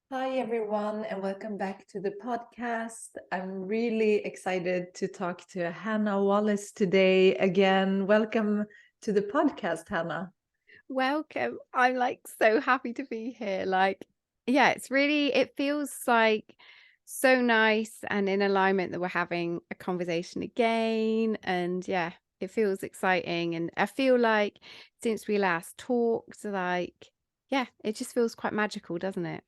Hi, everyone, and welcome back to the podcast. I'm really excited to talk to Hanna Wallace today again. Welcome to the podcast, Hanna. Welcome. I'm like so happy to be here. It feels like so nice and in alignment that we're having a conversation again. And yeah, it feels exciting. And I feel like since we last talked, it just feels quite magical, doesn't it?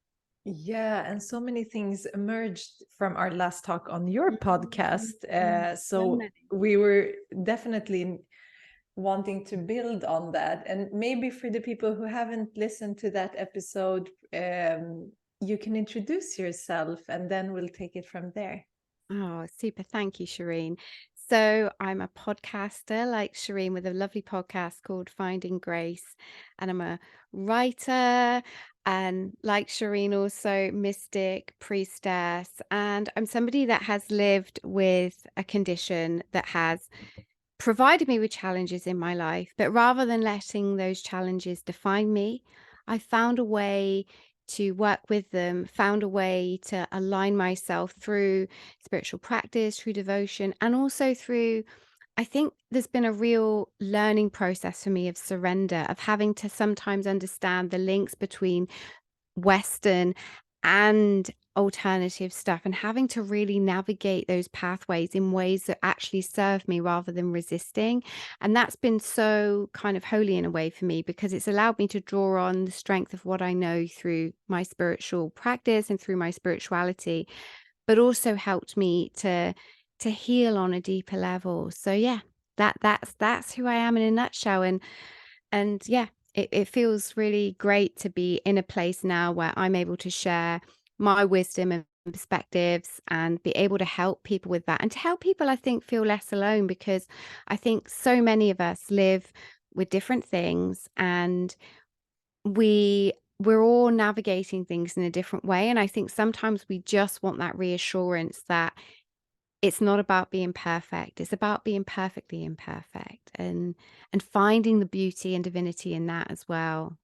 Yeah, and so many things emerged from our last talk on your podcast. So So many. we were definitely wanting to build on that. And maybe for the people who haven't listened to that episode, you can introduce yourself and then we'll take it from there. Oh, super. Thank you, Shireen. So I'm a podcaster like Shireen with a lovely podcast called Finding Grace. And I'm a writer and like Shireen, also mystic, priestess. And I'm somebody that has lived with a condition that has provided me with challenges in my life. But rather than letting those challenges define me, I found a way to work with them, found a way to align myself through spiritual practice, through devotion, and also through, I think there's been a real learning process for me of surrender, of having to sometimes understand the links between Western and alternative stuff and having to really navigate those pathways in ways that actually serve me rather than resisting. And that's been so kind of holy in a way for me because it's allowed me to draw on the strength of what I know through my spiritual practice and through my spirituality, but also helped me to heal on a deeper level. So yeah, that's who I am in a nutshell. And yeah, it feels really great to be in a place now where I'm able to share my wisdom and perspectives and be able to help people with that. And to help people, I think, feel less alone because I think so many of us live with different things and we're all navigating things in a different way. And I think sometimes we just want that reassurance that it's not about being perfect. It's about being perfectly imperfect and finding the beauty and divinity in that as well.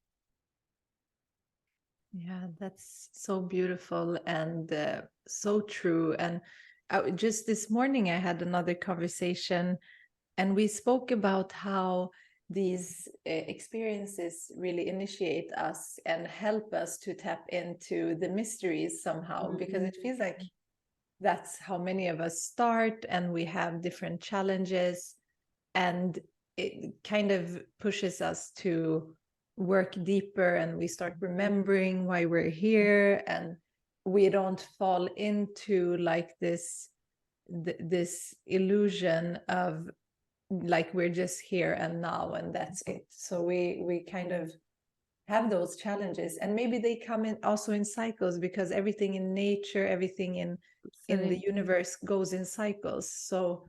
Yeah, that's so beautiful and so true. And just this morning, I had another conversation, and we spoke about how these experiences really initiate us and help us to tap into the mysteries somehow, because it feels like that's how many of us start, and we have different challenges, and it kind of pushes us to work deeper, and we start remembering why we're here, and we don't fall into like this illusion of like we're just here and now and that's it. So we kind of have those challenges, and maybe they come in also in cycles, because everything in nature, everything in the Absolutely. universe goes in cycles. So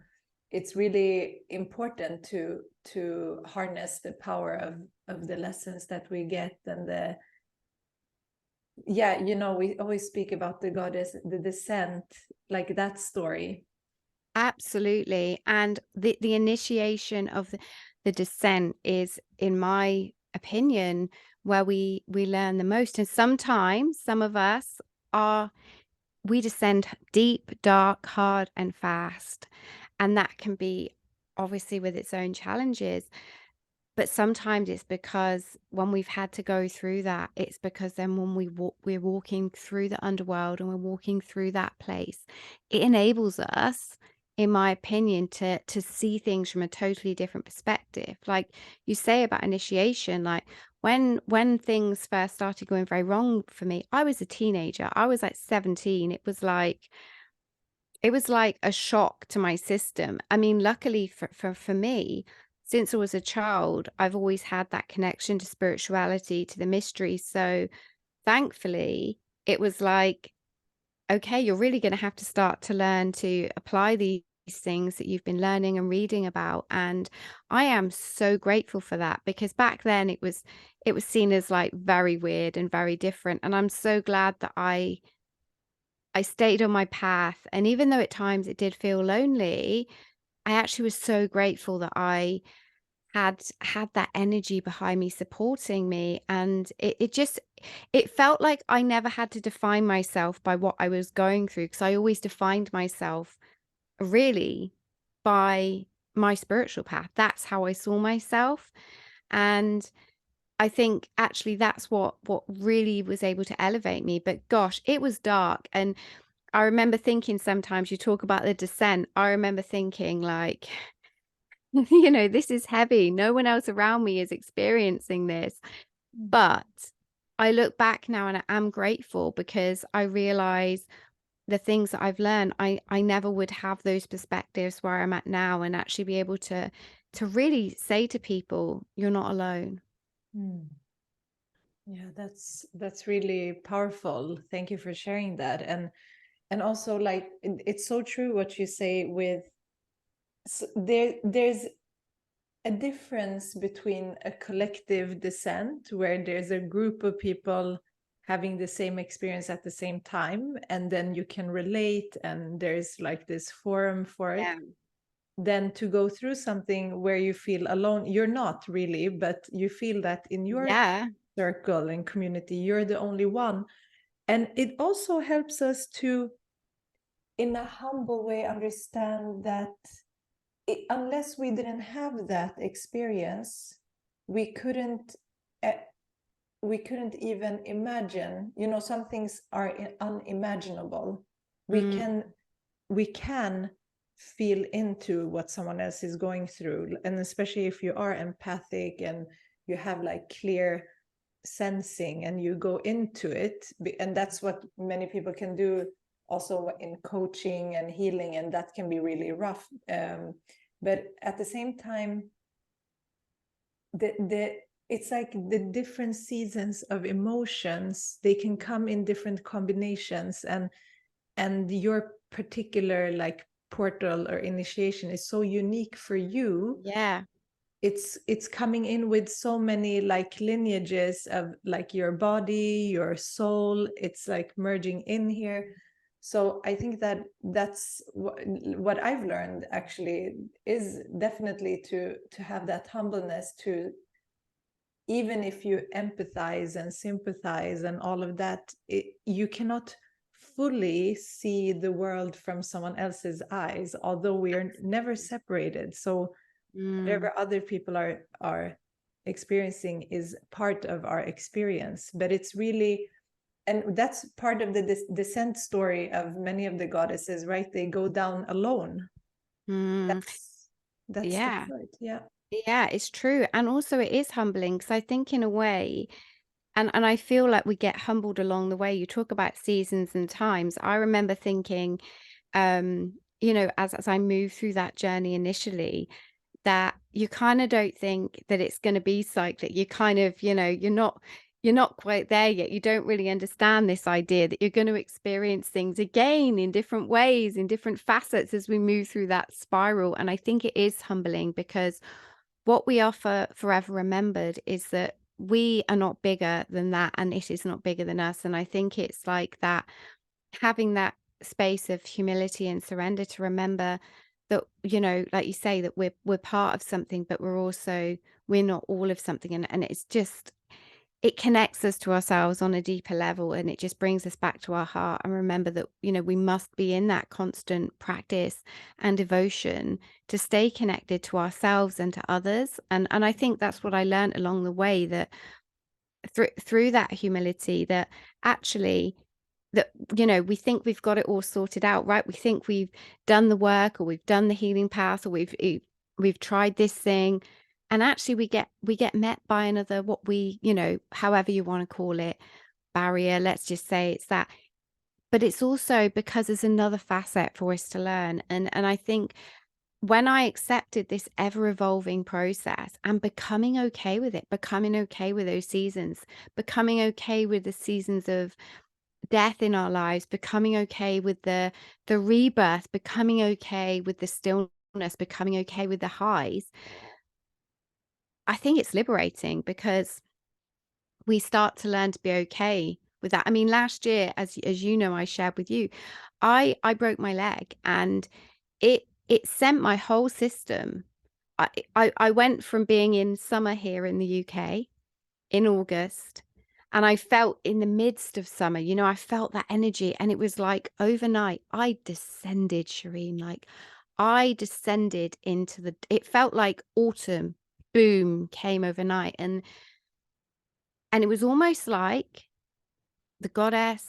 it's really important to harness the power of the lessons that we get, and the yeah, we always speak about the goddess, the descent, like that story. Absolutely. And the initiation of the descent is, in my opinion, where we learn the most. And sometimes some of us are we descend deep, dark, hard, and fast. And that can be obviously with its own challenges. But sometimes it's because when we've had to go through that, it's because then when we're walking through the underworld and we're walking through that place, it enables us, in my opinion, to see things from a totally different perspective. Like you say about initiation, like when things first started going very wrong for me, I was a teenager. I was like 17. It was like a shock to my system. I mean, luckily for me, since I was a child, I've always had that connection to spirituality, to the mystery. So thankfully, it was like, okay, you're really going to have to start to learn to apply these things that you've been learning and reading about. And I am so grateful for that because back then it was seen as like very weird and very different. And I'm so glad that I stayed on my path, and even though at times it did feel lonely, I actually was so grateful that I had that energy behind me, supporting me, and it felt like I never had to define myself by what I was going through, because I always defined myself really by my spiritual path. That's how I saw myself. And I think actually that's what really was able to elevate me. But gosh, it was dark. And I remember thinking, sometimes you talk about the descent. I remember thinking like, this is heavy. No one else around me is experiencing this. Mm. But I look back now and I am grateful, because I realize the things that I've learned, I never would have those perspectives where I'm at now, and actually be able to really say to people, you're not alone. Mm. Yeah, that's really powerful. Thank you for sharing that. And also, like, it's so true what you say with there's a difference between a collective descent where there's a group of people having the same experience at the same time, and then you can relate and there's like this forum for it, Yeah. than to go through something where you feel alone. You're not really, but you feel that in your Yeah. circle and community you're the only one. And it also helps us to, in a humble way, understand that unless we didn't have that experience, we couldn't uh, we couldn't even imagine. Some things are unimaginable. we Mm, can we can feel into what someone else is going through, and especially if you are empathic and you have like clear sensing and you go into it. And that's what many people can do also in coaching and healing, and that can be really rough. But at the same time, the it's like the different seasons of emotions, they can come in different combinations, and your particular like portal or initiation is so unique for you. yeah. It's coming in with so many like lineages of like your body, your soul. It's like merging in here. So I think that that's what I've learned actually, is definitely to have that humbleness, to even if you empathize and sympathize and all of that, you cannot fully see the world from someone else's eyes, although we are never separated. So Mm, whatever other people are experiencing is part of our experience. But it's really, and that's part of the descent story of many of the goddesses, right? They go down alone. mm, That's the yeah. point. Yeah. Yeah, it's true. And also it is humbling, because I think in a way, and I feel like we get humbled along the way. You talk about seasons and times. I remember thinking, as I moved through that journey initially, that you kind of don't think that it's going to be cyclic. You kind of, you're not quite there yet. You don't really understand this idea that you're going to experience things again in different ways, in different facets, as we move through that spiral. And I think it is humbling, because what we are forever remembered is that we are not bigger than that, and it is not bigger than us. And I think it's like that, having that space of humility and surrender to remember that, like you say, that we're part of something, but we're not all of something. And it's just, it connects us to ourselves on a deeper level, and it just brings us back to our heart, and remember that, we must be in that constant practice and devotion to stay connected to ourselves and to others. And I think that's what I learned along the way, that through that humility, that actually, that, we think we've got it all sorted out, right? We think we've done the work, or we've done the healing path, or we've tried this thing, and actually we get met by another, what we, however you want to call it, barrier. Let's just say it's that. But it's also because there's another facet for us to learn. And I think when I accepted this ever evolving process, and becoming okay with it, becoming okay with those seasons, becoming okay with the seasons of death in our lives, becoming okay with the rebirth, becoming okay with the stillness, becoming okay with the highs, I think it's liberating, because we start to learn to be okay with that. I mean, last year, as I shared with you, I broke my leg, and it sent my whole system I went from being in summer here in the UK in August, and I felt in the midst of summer, you know, I felt that energy, and it was like overnight I descended, Shireen, like I descended into it felt like autumn, boom, came overnight. And it was almost like the goddess,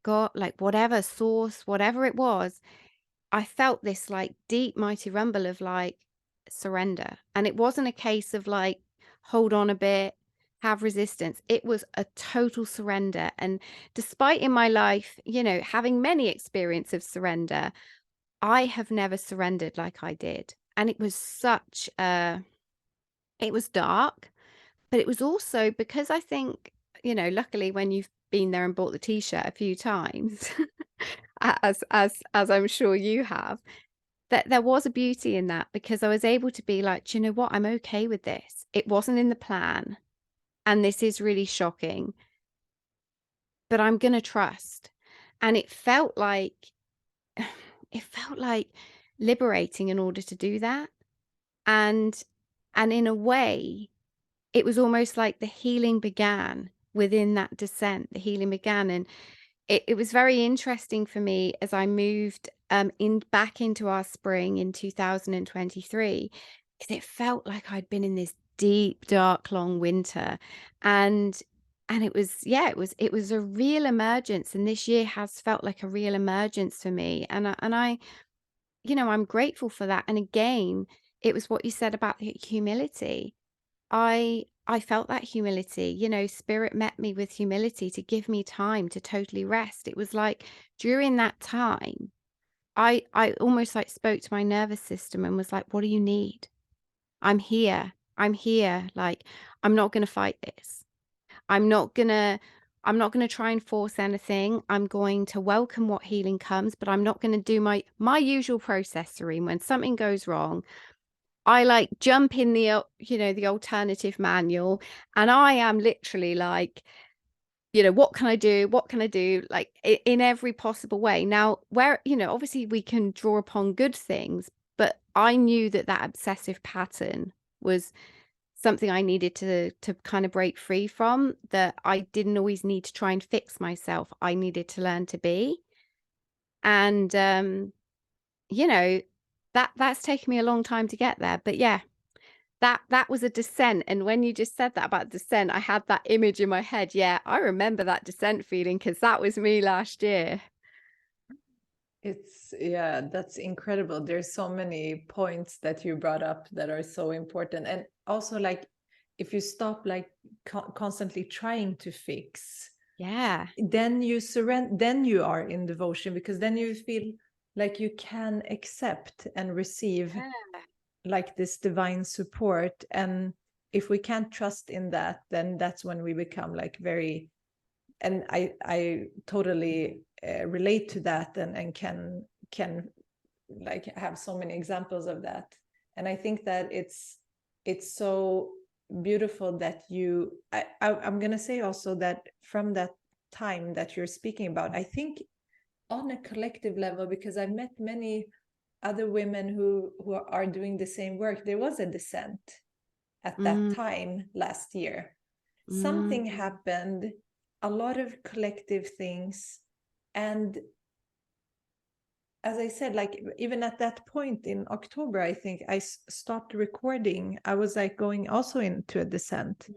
God, like whatever source, whatever it was, I felt this like deep, mighty rumble of like surrender. And it wasn't a case of like, hold on a bit, have resistance. It was a total surrender. And despite in my life, you know, having many experiences of surrender, I have never surrendered like I did. And it was it was dark, but it was also because I think, you know, luckily when you've been there and bought the t-shirt a few times, as I'm sure you have, that there was a beauty in that, because I was able to be like, do you know what? I'm okay with this. It wasn't in the plan, and this is really shocking, but I'm going to trust. And it felt like it felt like liberating in order to do that. And in a way, it was almost like the healing began within that descent. The healing began, and it was very interesting for me as I moved in back into our spring in 2023, because it felt like I'd been in this deep, dark, long winter, and it was, yeah, it was a real emergence, and this year has felt like a real emergence for me, and I you know, I'm grateful for that. And again, it was what you said about the humility. I felt that humility, you know, spirit met me with humility to give me time to totally rest. It was like during that time, I almost like spoke to my nervous system and was like, what do you need? I'm here. I'm here. Like, I'm not going to fight this. I'm not going to try and force anything. I'm going to welcome what healing comes, but I'm not going to do my usual process, Serene. When something goes wrong, I like jump in the, you know, the alternative manual, and I am literally like, you know, what can I do? What can I do? Like in every possible way. Now, where, you know, obviously we can draw upon good things, but I knew that that obsessive pattern was something I needed to kind of break free from, that I didn't always need to try and fix myself. I needed to learn to be. And you know, that's taken me a long time to get there. But yeah, that was a descent, and when you just said that about descent, I had that image in my head. Yeah, I remember that descent feeling, because that was me last year. It's, yeah, that's incredible. There's so many points that you brought up that are so important. And also, like, if you stop like constantly trying to fix, Yeah. then you surrender, then you are in devotion, because then you feel like you can accept and receive Yeah. like this divine support. And if we can't trust in that, then that's when we become like very, and I totally relate to that, and can like have so many examples of that. And I think that it's so beautiful that I'm gonna say also that from that time that you're speaking about, I think on a collective level, because I've met many other women who are doing the same work, there was a descent at that Mm, time last year. Something mm, happened, a lot of collective things. And as I said, like even at that point in October, I think I stopped recording. I was like going also into a descent.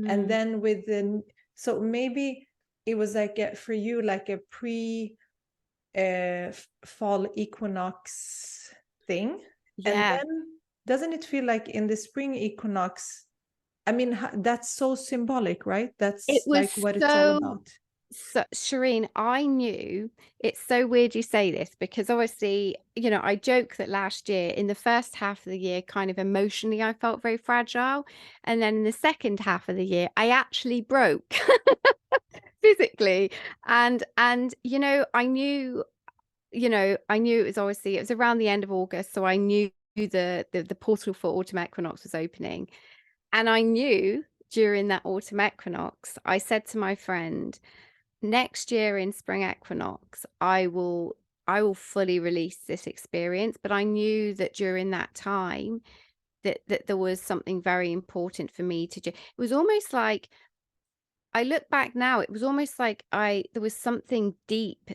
And mm. then so maybe it was like for you, like a fall equinox thing. And Yeah. then doesn't it feel like in the spring equinox, I mean, that's so symbolic, right? It That's like was what it's all so, about. Shireen, I knew, it's so weird you say this, because obviously, you know, I joke that last year, in the first half of the year, kind of emotionally, I felt very fragile. And then in the second half of the year, I actually broke physically. And, you know, I knew, you know, I knew it was obviously, it was around the end of August. So I knew the portal for autumn equinox was opening. And I knew during that autumn equinox, I said to my friend, next year in spring equinox, I will fully release this experience. But I knew that during that time, that there was something very important for me to do. It was almost like, I look back now, it was almost like there was something deep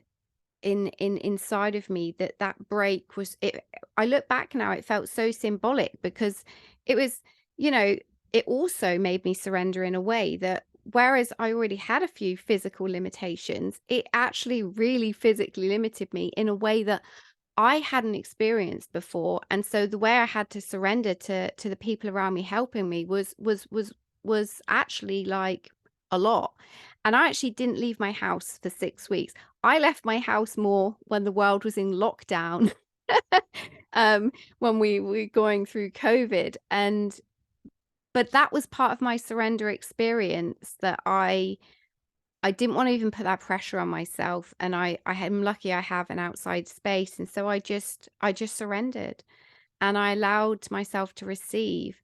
inside of me, that break was it. I look back now, it felt so symbolic, because it was, you know, it also made me surrender in a way that, whereas I already had a few physical limitations, it actually really physically limited me in a way that I hadn't experienced before. And so the way I had to surrender to the people around me helping me was actually like a lot. And I actually didn't leave my house for 6 weeks. I left my house more when the world was in lockdown, um, when we were going through COVID. And but that was part of my surrender experience, that I didn't want to even put that pressure on myself, and I'm lucky I have an outside space, and so I just surrendered, and I allowed myself to receive.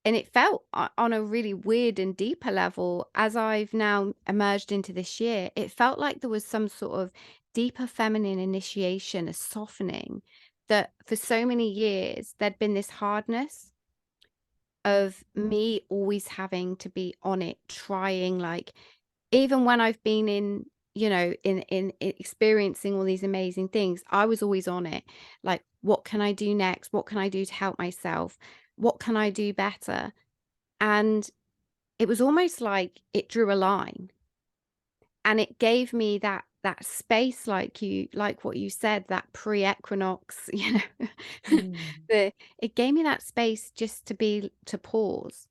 And it felt, on a really weird and deeper level, as I've now emerged into this year, it felt like there was some sort of deeper feminine initiation, a softening, that for so many years there'd been this hardness of me always having to be on it, trying, like, even when I've been in, in experiencing all these amazing things, I was always on it. Like, what can I do next? What can I do to help myself? What can I do better? And it was almost like it drew a line, and it gave me that space, like what you said, that pre-equinox, Mm. it gave me that space just to pause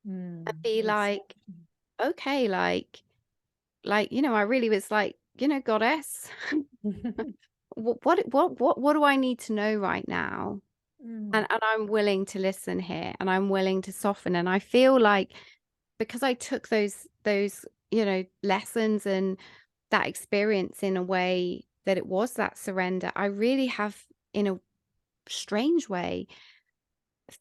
and be like, Exactly. okay, like, I really was like, goddess, what do I need to know right now? Mm. And I'm willing to listen here, and I'm willing to soften. And I feel like, because I took those, lessons and that experience in a way that it was that surrender, I really have, in a strange way,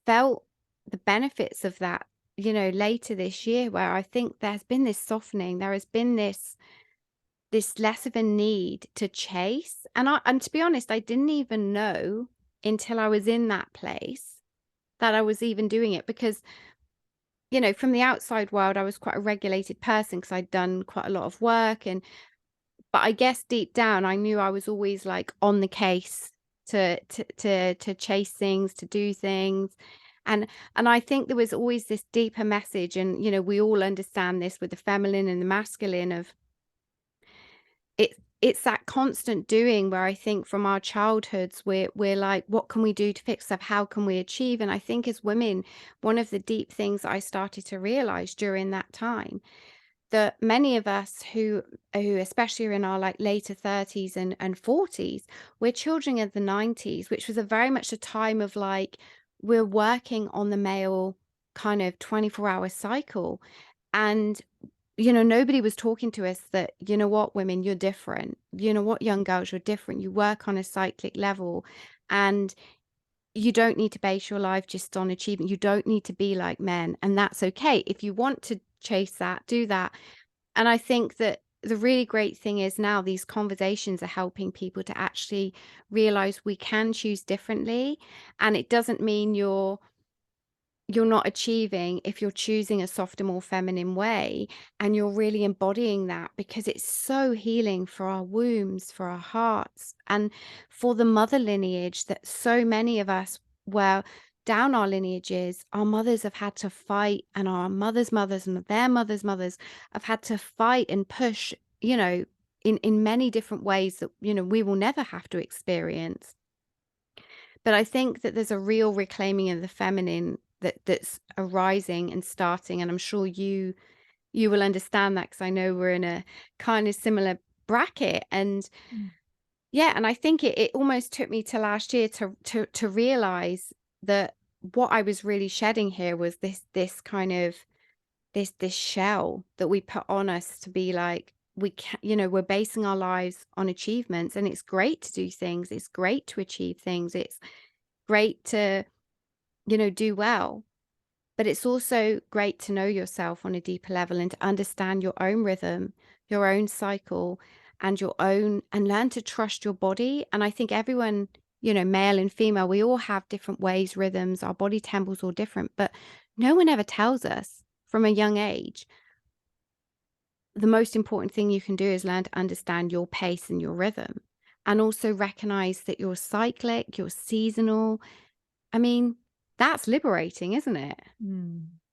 felt the benefits of that, later this year, where I think there's been this softening, there has been this less of a need to chase. And to be honest, I didn't even know until I was in that place that I was even doing it, because, from the outside world, I was quite a regulated person because I'd done quite a lot of work. But I guess deep down, I knew I was always like on the case to chase things, to do things. And I think there was always this deeper message. And, we all understand this with the feminine and the masculine, of it's that constant doing, where I think from our childhoods, we're like, what can we do to fix stuff? How can we achieve? And I think as women, one of the deep things I started to realize during that time, that many of us who especially are in our like later 30s and 40s, we're children of the 90s, which was a very much a time of like, we're working on the male kind of 24-hour cycle. And nobody was talking to us that, what, women, you're different. You know what, young girls, you're different. You work on a cyclic level, and you don't need to base your life just on achievement. You don't need to be like men, and that's okay. If you want to chase that, do that. And I think that the really great thing is, now these conversations are helping people to actually realize we can choose differently. And it doesn't mean you're not achieving if you're choosing a softer, more feminine way, and you're really embodying that, because it's so healing for our wombs, for our hearts, and for the mother lineage, that so many of us, where down our lineages, our mothers have had to fight, and our mothers' mothers and their mothers' mothers have had to fight and push, in many different ways that, we will never have to experience. But I think that there's a real reclaiming of the feminine that's arising and starting, and I'm sure you will understand that, because I know we're in a kind of similar bracket. And Mm. yeah, and I think it almost took me to last year to realize that what I was really shedding here was this kind of this shell that we put on us, to be like, we can, we're basing our lives on achievements, and it's great to do things, it's great to achieve things, it's great to, do well. But it's also great to know yourself on a deeper level, and to understand your own rhythm, your own cycle, and learn to trust your body. And I think everyone, male and female, we all have different ways, rhythms, our body temples all different, but no one ever tells us from a young age. The most important thing you can do is learn to understand your pace and your rhythm, and also recognize that you're cyclic, you're seasonal. I mean, that's liberating, isn't it?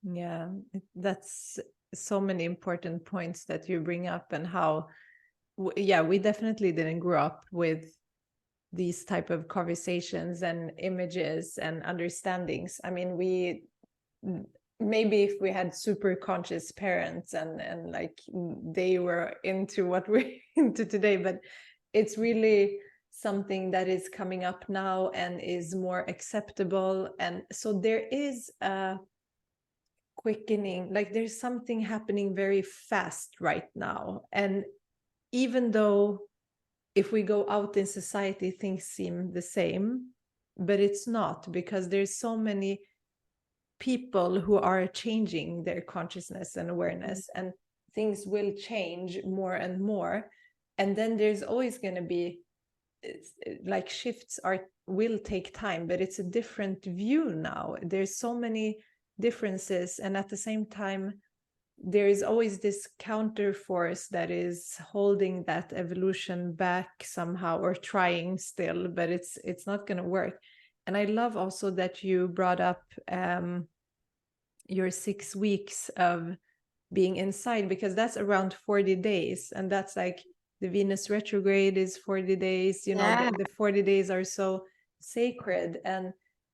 Yeah, that's so many important points that you bring up, and how, yeah, we definitely didn't grow up with these type of conversations and images and understandings. I mean, maybe if we had super conscious parents and like they were into what we're into today, but it's really something that is coming up now and is more acceptable. And so there is a quickening, like there's something happening very fast right now. And even though if we go out in society, things seem the same, but it's not, because there's so many people who are changing their consciousness and awareness, and things will change more and more. And then there's always going to be like shifts will take time, but it's a different view now. There's so many differences, and at the same time there is always this counter force that is holding that evolution back somehow, or trying still, but it's not going to work. And I love also that you brought up your 6 weeks of being inside, because that's around 40 days, and that's like the Venus retrograde is 40 days, Yeah. the 40 days are so sacred. And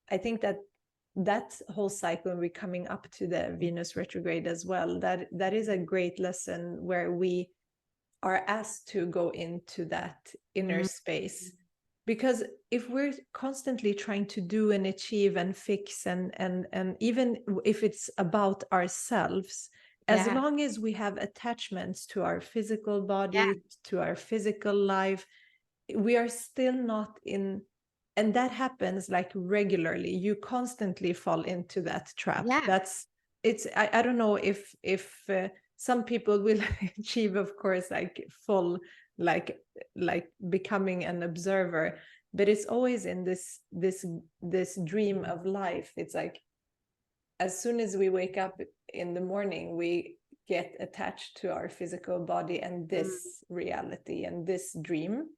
I think that whole cycle, and we're coming up to the Venus retrograde as well, that is a great lesson where we are asked to go into that inner space. Because if we're constantly trying to do and achieve and fix, and even if it's about ourselves, as Yeah. long as we have attachments to our physical Yeah. body, to our physical life, we are still not in. And that happens like regularly. You constantly fall into that trap. Yeah. I don't know if some people will achieve, of course, like full, like becoming an observer, but it's always in this dream of life. It's like as soon as we wake up in the morning, we get attached to our physical body and this reality and this dream,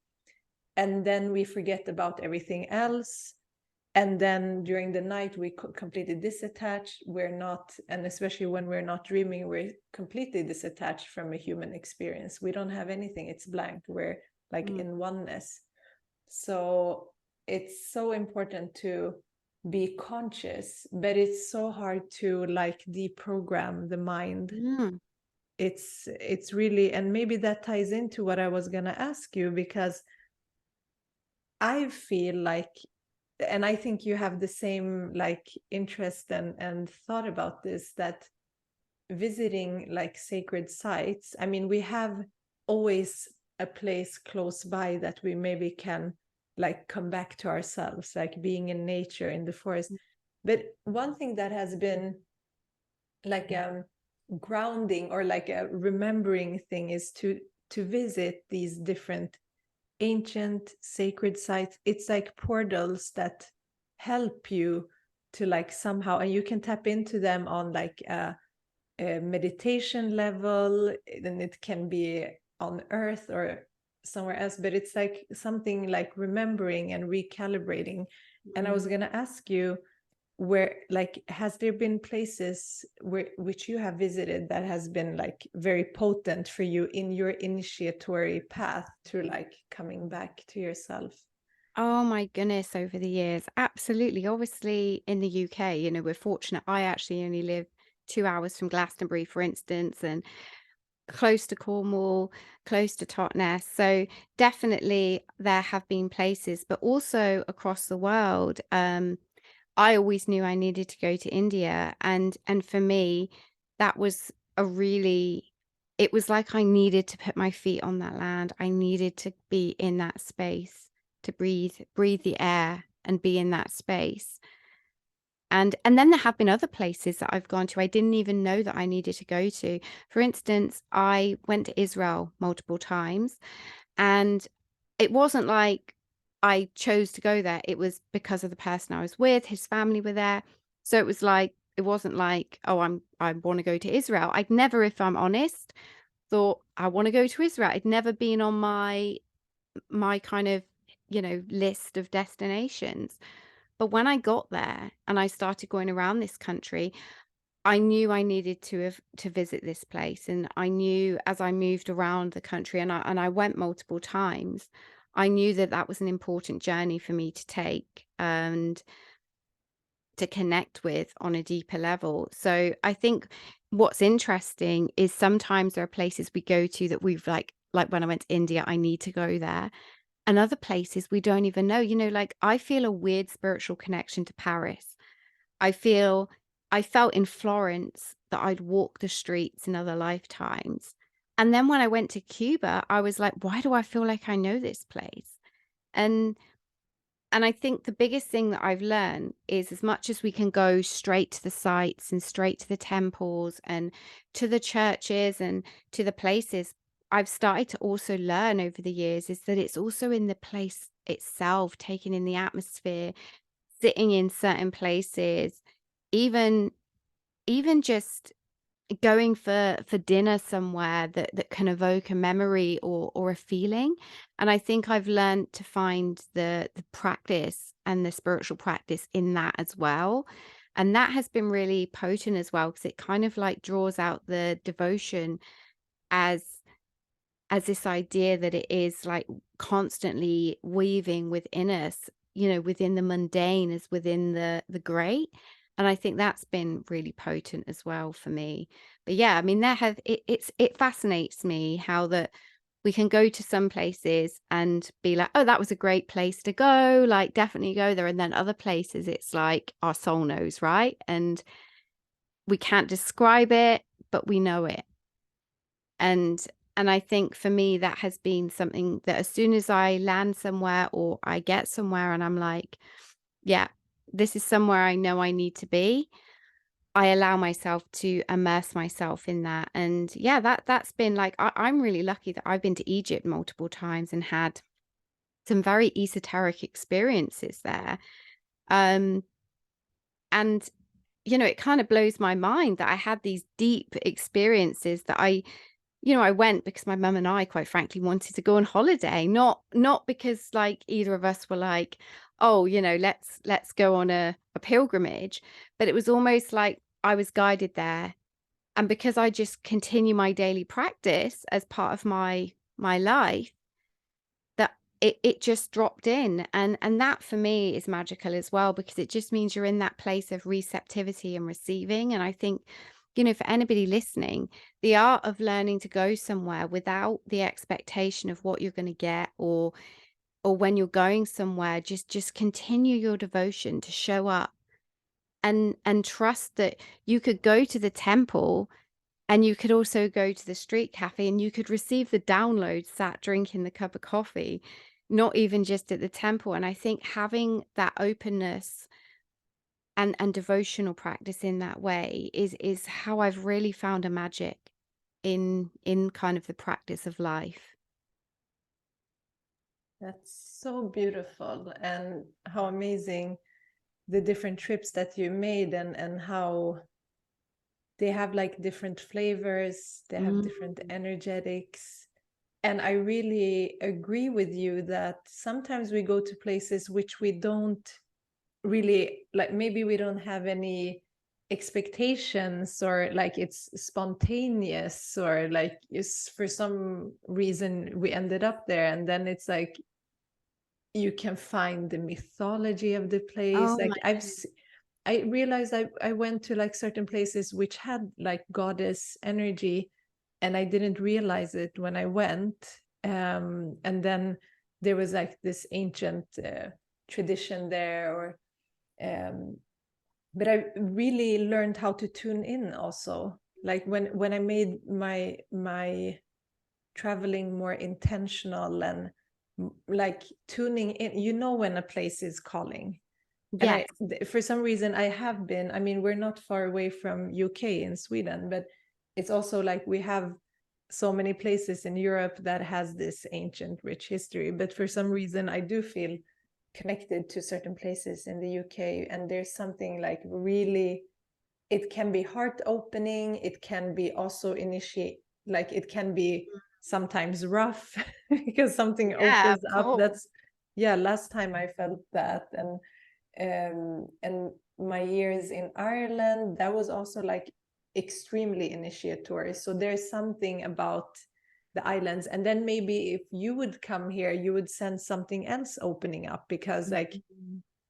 and then we forget about everything else. And then during the night we completely disattached. We're not, and especially when we're not dreaming, we're completely disattached from a human experience. We don't have anything, it's blank. We're like in oneness. So it's so important to be conscious, but it's so hard to like deprogram the mind. It's really, and maybe that ties into what I was going to ask you, because I feel like, and I think you have the same like interest and thought about this, that visiting like sacred sites, I mean, we have always a place close by that we maybe can like come back to ourselves, like being in nature, in the forest. But one thing that has been like grounding or like a remembering thing is to visit these different ancient sacred sites. It's like portals that help you to like somehow, and you can tap into them on like a meditation level, and it can be on earth or somewhere else, but it's like something like remembering and recalibrating. And I was going to ask you, where like has there been places which you have visited that has been like very potent for you in your initiatory path to like coming back to yourself? Oh my goodness, over the years. Absolutely. Obviously, in the UK, we're fortunate. I actually only live 2 hours from Glastonbury, for instance, and close to Cornwall, close to Totnes. So definitely there have been places, but also across the world. I always knew I needed to go to India. And for me, that was it was like I needed to put my feet on that land. I needed to be in that space, to breathe the air and be in that space. And then there have been other places that I've gone to I didn't even know that I needed to go to. For instance, I went to Israel multiple times, and it wasn't like I chose to go there, it was because of the person I was with, his family were there. So it was like, it wasn't like, oh, I want to go to Israel. I'd never, if I'm honest, thought I want to go to Israel. It'd never been on my kind of, list of destinations. But when I got there and I started going around this country, I knew I needed to visit this place, and I knew as I moved around the country, and I went multiple times, I knew that that was an important journey for me to take and to connect with on a deeper level. So I think what's interesting is sometimes there are places we go to that we've like when I went to India, I need to go there. And other places we don't even know. Like I feel a weird spiritual connection to Paris. I feel I felt in Florence that I'd walk the streets in other lifetimes. And then when I went to Cuba, I was like, why do I feel like I know this place? And and I think the biggest thing that I've learned is as much as we can go straight to the sites and straight to the temples and to the churches and to the places, I've started to also learn over the years is that it's also in the place itself, taking in the atmosphere, sitting in certain places, even even just going for dinner somewhere that can evoke a memory or a feeling. And I think I've learned to find the practice and the spiritual practice in that as well. And that has been really potent as well, because it kind of like draws out the devotion as this idea that it is like constantly weaving within us, within the mundane as within the great. And I think that's been really potent as well for me. But yeah, I mean, it fascinates me how that we can go to some places and be like, oh, that was a great place to go, like definitely go there. And then other places it's like our soul knows, right? And we can't describe it, but we know it. And I think for me, that has been something that as soon as I land somewhere or I get somewhere and I'm like, yeah, this is somewhere I know I need to be, I allow myself to immerse myself in that. And yeah, that's been like, I'm really lucky that I've been to Egypt multiple times and had some very esoteric experiences there. Um, and it kind of blows my mind that I had these deep experiences that I went because my mum and I, quite frankly, wanted to go on holiday, not because like either of us were like, oh, let's go on a pilgrimage, but it was almost like I was guided there. And because I just continue my daily practice as part of my life, that it just dropped in. And that for me is magical as well, because it just means you're in that place of receptivity and receiving. And I think, for anybody listening, the art of learning to go somewhere without the expectation of what you're going to get, or when you're going somewhere, just continue your devotion to show up and trust that you could go to the temple and you could also go to the street cafe and you could receive the download sat drinking the cup of coffee, not even just at the temple. And I think having that openness and devotional practice in that way is how I've really found a magic in kind of the practice of life. That's so beautiful, and how amazing the different trips that you made, and how they have like different flavors, they have different Mm. energetics. And I really agree with you that sometimes we go to places which we don't really like, maybe we don't have any expectations, or like it's spontaneous, or like it's for some reason we ended up there, and then it's like you can find the mythology of the place. Oh Like my I realized I went to like certain places which had like goddess energy, and I didn't realize it when I went. And then there was like this ancient tradition there, or but I really learned how to tune in also. Like when I made my traveling more intentional, and like tuning in, when a place is calling. And Yes. for some reason I have been, I mean, we're not far away from UK in Sweden, but it's also like we have so many places in Europe that has this ancient rich history, but for some reason I do feel connected to certain places in the UK, and there's something like really, it can be heart opening, it can be also initiate, like it can be sometimes rough because something Yeah, of opens up. course. That's, yeah, last time I felt that. And my years in Ireland, that was also like extremely initiatory. So there's something about the islands, and then maybe if you would come here, you would sense something else opening up, because like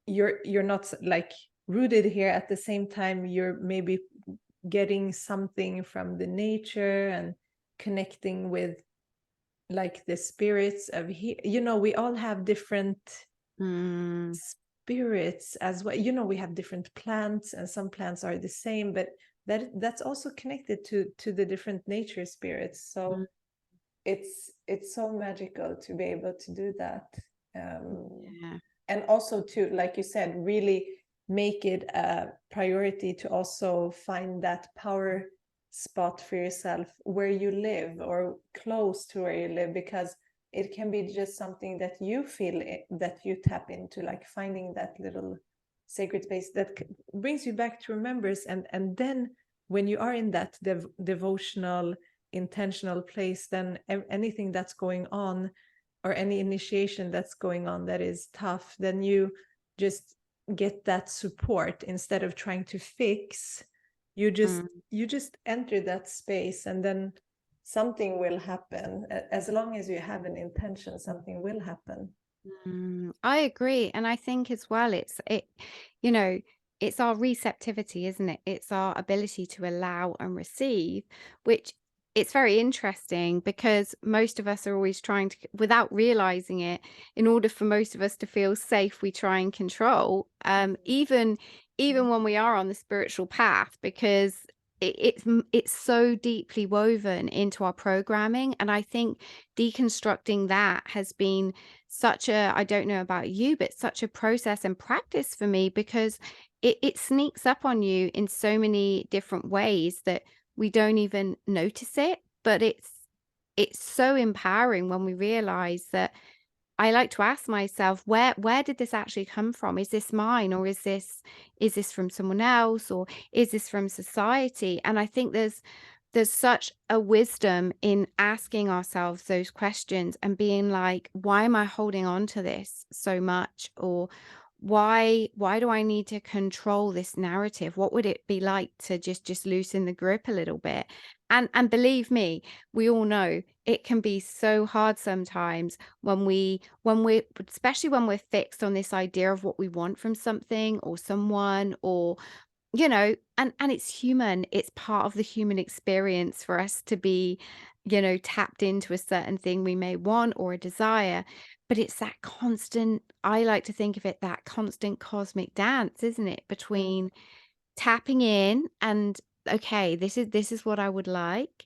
you're not like rooted here. At the same time, you're maybe getting something from the nature and connecting with like the spirits of here. You know, we all have different spirits as well. You know, we have different plants, and some plants are the same, but that's also connected to the different nature spirits. So it's so magical to be able to do that. Yeah. And also to, like you said, really make it a priority to also find that power spot for yourself where you live or close to where you live, because it can be just something that you feel that you tap into, like finding that little sacred space that brings you back to remembrance. And then when you are in that devotional intentional place, then anything that's going on, or any initiation that's going on that is tough, then you just get that support instead of trying to fix. You just enter that space, and then something will happen. As long as you have an intention, something will happen. I agree. And I think as well, you know, it's our receptivity, isn't it? It's our ability to allow and receive, which it's very interesting because most of us are always trying to, without realizing it, in order for most of us to feel safe, we try and control, even when we are on the spiritual path, because it's so deeply woven into our programming. And I think deconstructing that has been such a, I don't know about you, but such a process and practice for me, because it sneaks up on you in so many different ways that we don't even notice it. But it's so empowering when we realize that. I like to ask myself, where did this actually come from? Is this mine, or is this from someone else, or is this from society? And I think there's such a wisdom in asking ourselves those questions and being like, why am I holding on to this so much? Or why do I need to control this narrative? What would it be like to just loosen the grip a little bit? And believe me, we all know it can be so hard sometimes when we're especially when we're fixed on this idea of what we want from something or someone, or and it's human. It's part of the human experience for us to be, tapped into a certain thing we may want or a desire. But it's that constant, I like to think of it, that constant cosmic dance, isn't it? Between tapping in and, okay, this is what I would like,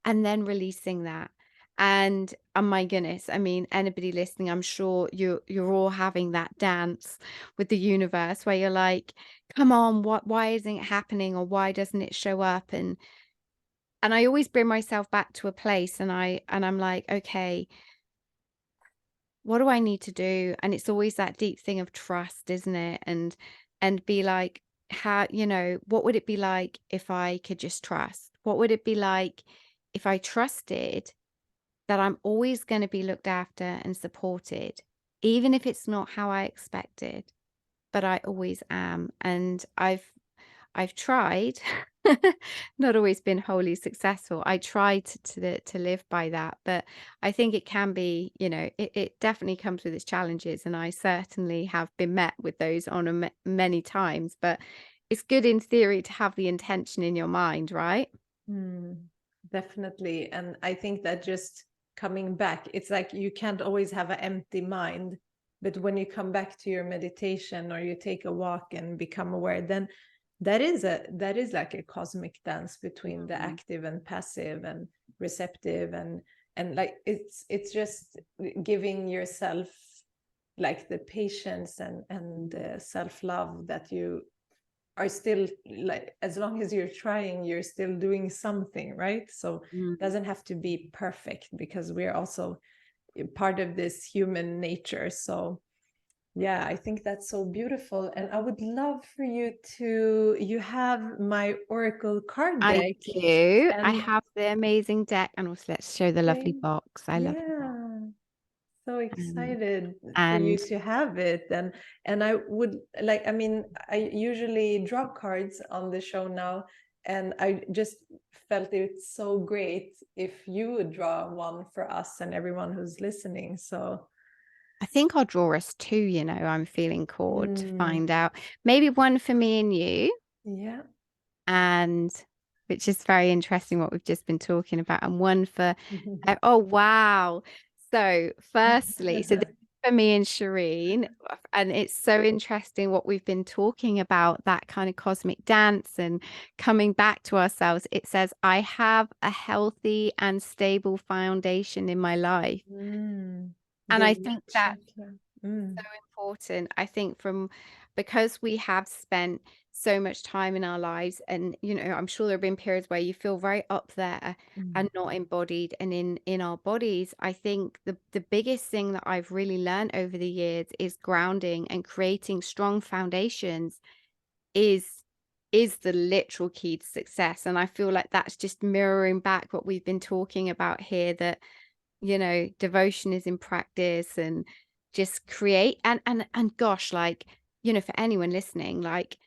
and then releasing that. And oh my goodness, I mean, anybody listening, I'm sure you're all having that dance with the universe where you're like, come on, why isn't it happening, or why doesn't it show up? And I always bring myself back to a place, and I'm like, okay, what do I need to do? And it's always that deep thing of trust, isn't it? And be like, how, what would it be like if I could just trust? What would it be like if I trusted that I'm always going to be looked after and supported, even if it's not how I expected, but I always am. And I've tried, not always been wholly successful. I tried to live by that, but I think it can be, it definitely comes with its challenges, and I certainly have been met with those on many times. But it's good in theory to have the intention in your mind, right? Definitely. And I think that just coming back, it's like you can't always have an empty mind, but when you come back to your meditation or you take a walk and become aware, then that is like a cosmic dance between the active and passive and receptive, and like it's just giving yourself like the patience and self-love that you are still, like, as long as you're trying, you're still doing something, right? So it doesn't have to be perfect, because we're also part of this human nature. So yeah, I think that's so beautiful. And I would love for you to, you have my oracle card I deck. do. I And have the amazing deck, and also let's show the lovely box. I love the box. yeah, so Um, excited for you and to have it. And I would like, I mean, I usually draw cards on the show now, and I just felt it's so great if you would draw one for us and everyone who's listening. So I think I'll draw us two, I'm feeling called to find out. Maybe one for me and you, yeah. and which is very interesting what we've just been talking about, and one for, oh, wow. So firstly, so this is for me and Shireen, and it's so interesting what we've been talking about, that kind of cosmic dance and coming back to ourselves. It says, I have a healthy and stable foundation in my life. And The I root think that chakra. so important. I think because we have spent so much time in our lives, and I'm sure there have been periods where you feel very up there and not embodied and in our bodies. I think the biggest thing that I've really learned over the years is grounding and creating strong foundations is the literal key to success. And I feel like that's just mirroring back what we've been talking about here, that devotion is in practice, and just create, and gosh, like, for anyone listening, like,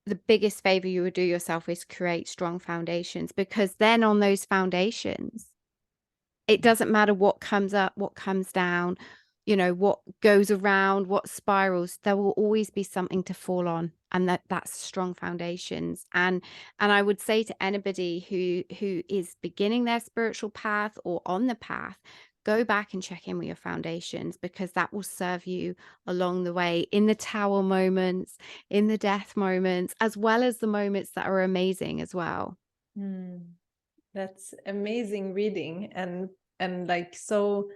the biggest favor you would do yourself is create strong foundations, because then on those foundations, it doesn't matter what comes up, what comes down, what goes around, what spirals, there will always be something to fall on. And that's strong foundations. And I would say to anybody who is beginning their spiritual path or on the path, go back and check in with your foundations, because that will serve you along the way, in the tower moments, in the death moments, as well as the moments that are amazing as well. That's amazing reading, and like so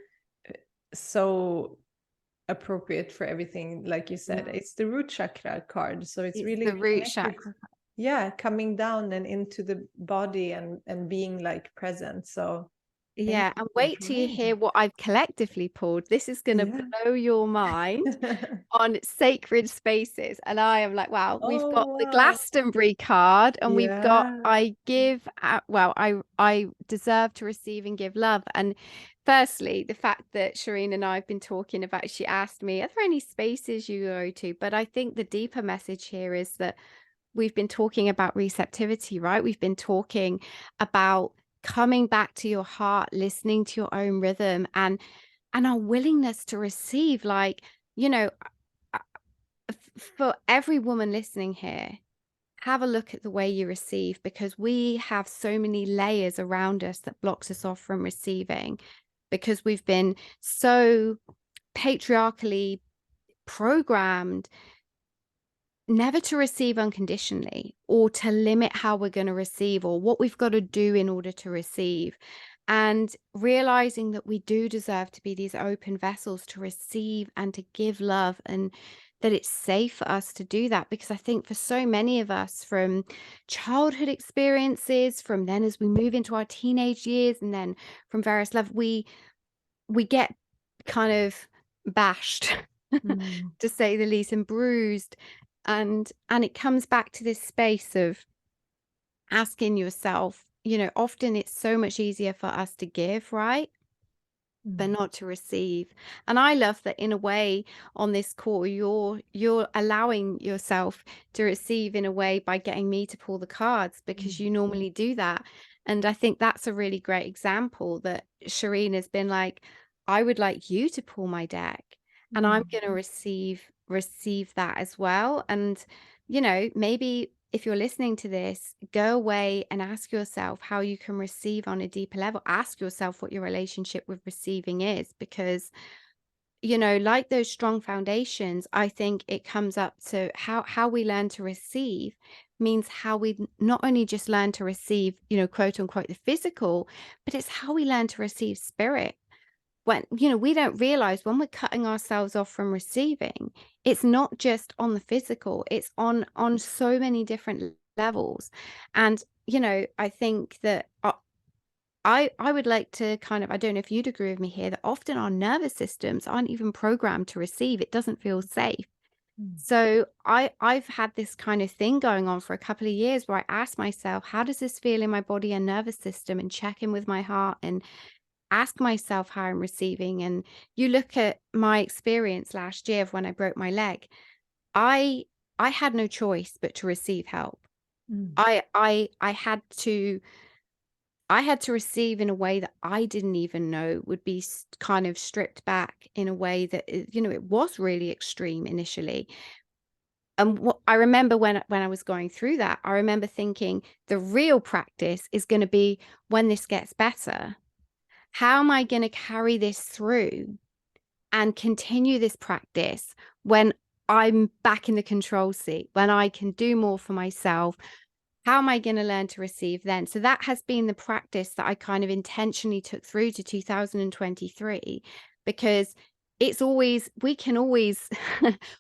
appropriate for everything. Like you said, it's the root chakra card, so it's It's really the root connected, chakra. yeah, coming down and into the body, and being like present. So thank Yeah, and you for wait till you drawing hear what I've collectively pulled. This is going to that. blow your mind Yeah. on sacred spaces. And I am like, wow, we've got Oh the wow. Glastonbury card, and we've got, Yeah. I give, well, I deserve to receive and give love. And firstly, the fact that Shireen and I have been talking about, she asked me, are there any spaces you go to? But I think the deeper message here is that we've been talking about receptivity, right? We've been talking about coming back to your heart, listening to your own rhythm, and our willingness to receive. Like, uh, for every woman listening here, have a look at the way you receive, because we have so many layers around us that blocks us off from receiving, because we've been so patriarchally programmed never to receive unconditionally, or to limit how we're going to receive, or what we've got to do in order to receive. And realizing that we do deserve to be these open vessels to receive and to give love, and that it's safe for us to do that. Because I think for so many of us, from childhood experiences, from then as we move into our teenage years, and then from various levels, we get kind of bashed, to say the least, and bruised. And it comes back to this space of asking yourself, often it's so much easier for us to give, right? But not to receive. And I love that, in a way, on this call, you're allowing yourself to receive in a way by getting me to pull the cards, because you normally do that. And I think that's a really great example, that Shireen has been like, I would like you to pull my deck, and I'm going to receive that as well. And maybe if you're listening to this, go away and ask yourself how you can receive on a deeper level. Ask yourself what your relationship with receiving is, because, like those strong foundations, I think it comes up to how we learn to receive means how we not only just learn to receive, quote unquote, the physical, but it's how we learn to receive spirit. when, we don't realize when we're cutting ourselves off from receiving, it's not just on the physical, it's on so many different levels. And, I think that I would like to kind of, I don't know if you'd agree with me here, that often our nervous systems aren't even programmed to receive. It doesn't feel safe. Mm. So I've had this kind of thing going on for a couple of years where I ask myself, how does this feel in my body and nervous system, and check in with my heart and ask myself how I'm receiving. And you look at my experience last year of when I broke my leg, I I had no choice but to receive help. Mm. I had to receive in a way that I didn't even know would be kind of stripped back in a way that, it was really extreme initially. And what I remember when I was going through that, I remember thinking the real practice is going to be when this gets better. How am I going to carry this through and continue this practice when I'm back in the control seat, when I can do more for myself? How am I going to learn to receive then? So that has been the practice that I kind of intentionally took through to 2023, because we can always,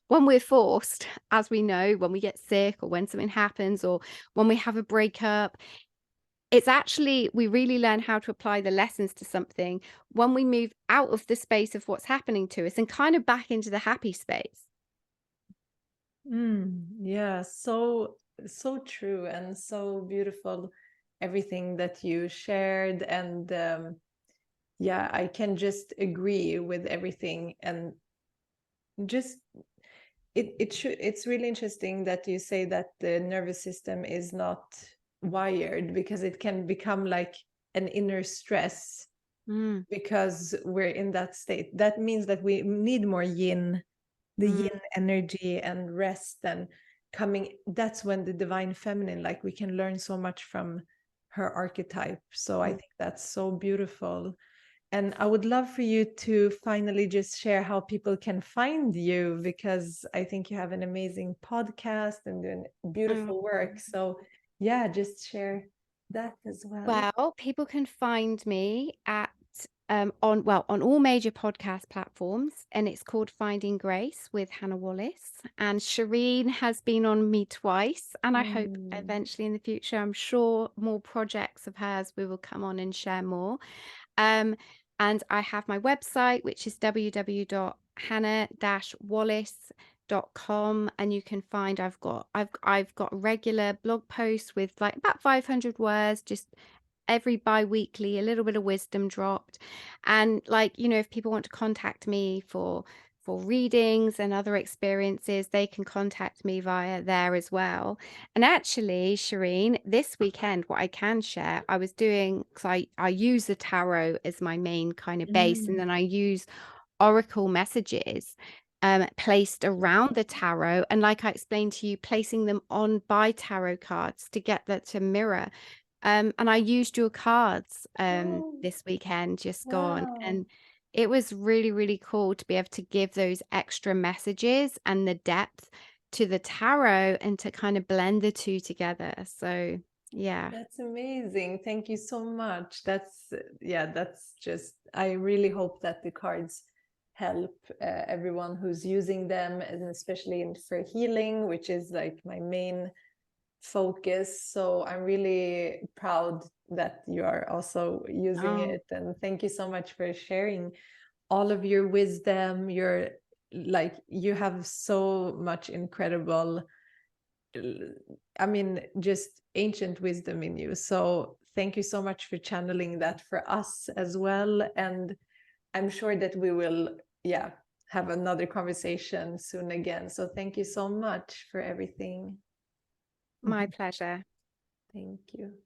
when we're forced, as we know, when we get sick or when something happens or when we have a breakup, it's actually, we really learn how to apply the lessons to something when we move out of the space of what's happening to us and kind of back into the happy space. Yeah, so true and so beautiful, everything that you shared. And yeah, I can just agree with everything. And just it's really interesting that you say that the nervous system is not wired, because it can become like an inner stress Mm, because we're in that state. That means that we need more yin, the mm, yin energy and rest and coming. That's when the divine feminine, like, we can learn so much from her archetype. So I mm. think that's so beautiful. And I would love for you to finally just share how people can find you, because I think you have an amazing podcast and doing Oh. beautiful work. So yeah, just share that as well. Well, people can find me at on all major podcast platforms, and it's called Finding Grace with Hannah Wallace. And Shireen has been on me twice, and I hope Mm. eventually in the future, I'm sure more projects of hers we will come on and share more. Um, and I have my website, which is www.hanna-wallace.com, and you can find I've got regular blog posts with like about 500 words, just every bi-weekly, a little bit of wisdom dropped. And like, if people want to contact me for readings and other experiences, they can contact me via there as well. And actually, Shireen, this weekend, what I can share, I was doing, because I use the tarot as my main kind of base, and Mm. then I use oracle messages placed around the tarot. And like I explained to you, placing them on by tarot cards to get that to mirror. And I used your cards Oh, this weekend, just gone. wow. And it was really, really cool to be able to give those extra messages and the depth to the tarot and to kind of blend the two together. So, yeah. That's amazing. Thank you so much. Yeah, that's just, I really hope that the cards help everyone who's using them, and especially for healing, which is like my main focus. So I'm really proud that you are also using Oh, it. And thank you so much for sharing all of your wisdom. You have so much incredible, I mean, just ancient wisdom in you. So thank you so much for channeling that for us as well. And I'm sure that we will, yeah, have another conversation soon again. So thank you so much for everything. my pleasure. Thank you.